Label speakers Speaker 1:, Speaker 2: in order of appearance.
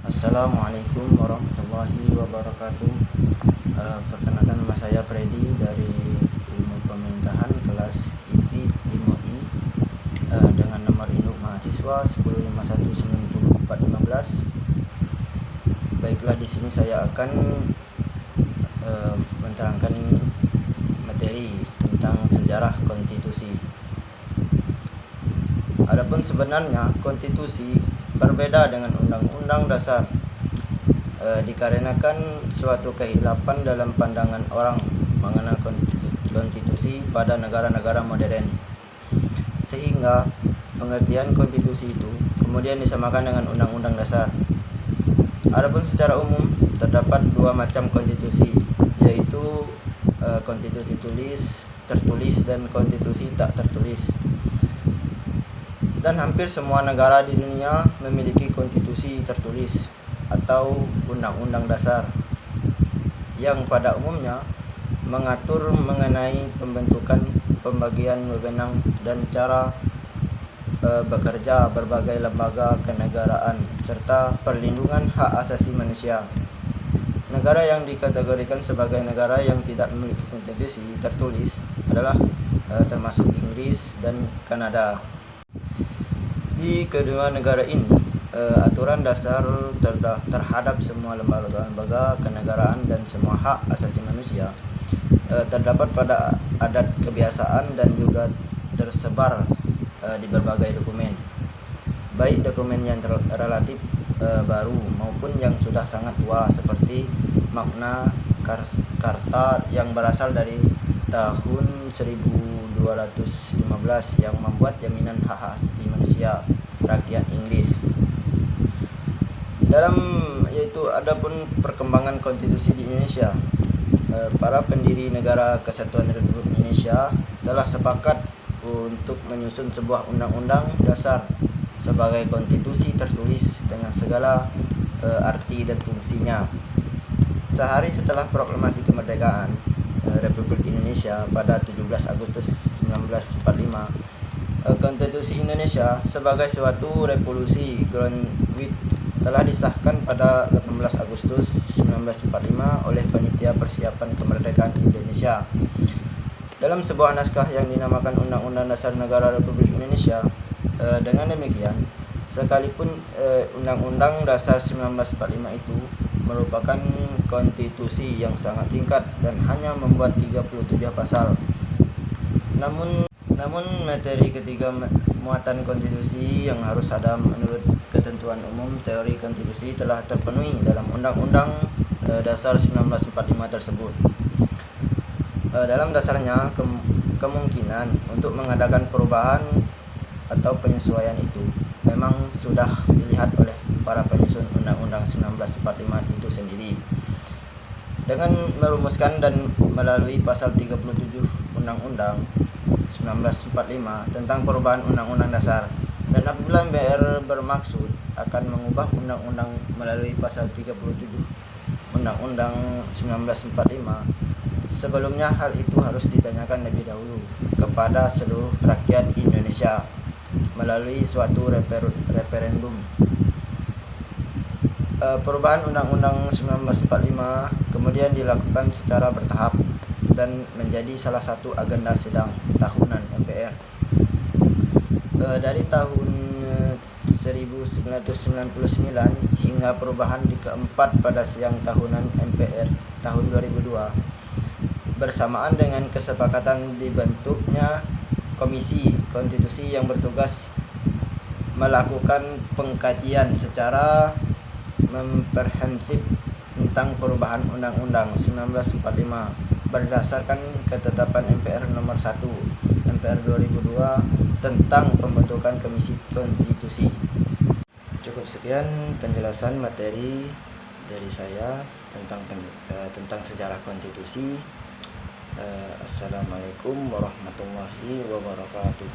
Speaker 1: Assalamualaikum warahmatullahi wabarakatuh. Perkenalkan, nama saya Freddy dari Ilmu Pemerintahan kelas IP 5I dengan nomor induk mahasiswa 10519415. Baiklah, di sini saya akan menerangkan materi tentang sejarah konstitusi. Adapun sebenarnya konstitusi berbeda dengan undang-undang dasar dikarenakan suatu kehilapan dalam pandangan orang mengenal konstitusi pada negara-negara modern, sehingga pengertian konstitusi itu kemudian disamakan dengan undang-undang dasar. Adapun secara umum terdapat dua macam konstitusi, yaitu konstitusi tertulis dan konstitusi tak tertulis. Dan hampir semua negara di dunia memiliki konstitusi tertulis atau undang-undang dasar yang pada umumnya mengatur mengenai pembentukan, pembagian wewenang dan cara bekerja berbagai lembaga kenegaraan serta perlindungan hak asasi manusia. Negara yang dikategorikan sebagai negara yang tidak memiliki konstitusi tertulis adalah termasuk Inggris dan Kanada. Di kedua negara ini, aturan dasar terhadap semua lembaga kenegaraan dan semua hak asasi manusia terdapat pada adat kebiasaan dan juga tersebar di berbagai dokumen, baik dokumen yang relatif baru maupun yang sudah sangat tua seperti Magna Carta yang berasal dari tahun 1215 yang membuat jaminan hak asasi manusia rakyat Inggris. Adapun perkembangan konstitusi di Indonesia, para pendiri Negara Kesatuan Republik Indonesia telah sepakat untuk menyusun sebuah undang-undang dasar sebagai konstitusi tertulis dengan segala arti dan fungsinya. Sehari setelah proklamasi kemerdekaan Republik Indonesia pada 17 Agustus 1945, Konstitusi Indonesia sebagai suatu revolusi groundbreaking telah disahkan pada 18 Agustus 1945 oleh Panitia Persiapan Kemerdekaan Indonesia. Dalam sebuah naskah yang dinamakan Undang-Undang Dasar Negara Republik Indonesia. Dengan demikian, sekalipun Undang-Undang Dasar 1945 itu merupakan konstitusi yang sangat singkat dan hanya membuat 37 pasal. Namun materi ketiga muatan konstitusi yang harus ada menurut ketentuan umum teori konstitusi telah terpenuhi dalam Undang-Undang Dasar 1945 tersebut. Dalam dasarnya, kemungkinan untuk mengadakan perubahan atau penyesuaian itu memang sudah dilihat oleh para penyusun Undang-Undang 1945 itu sendiri. Dengan merumuskan dan melalui pasal 37 Undang-Undang 1945 tentang perubahan Undang-Undang Dasar, dan apabila MPR bermaksud akan mengubah undang-undang melalui pasal 37 Undang-Undang 1945, sebelumnya hal itu harus ditanyakan lebih dahulu kepada seluruh rakyat Indonesia melalui suatu referendum. Perubahan Undang-Undang 1945 kemudian dilakukan secara bertahap dan menjadi salah satu agenda sidang tahunan MPR. Dari tahun 1999 hingga perubahan keempat pada sidang tahunan MPR tahun 2002, bersamaan dengan kesepakatan dibentuknya Komisi Konstitusi yang bertugas melakukan pengkajian secara komprehensif tentang perubahan Undang-Undang 1945 berdasarkan ketetapan MPR nomor 1 MPR 2002 tentang pembentukan Komisi Konstitusi. Cukup sekian penjelasan materi dari saya tentang sejarah konstitusi. Assalamualaikum warahmatullahi wabarakatuh.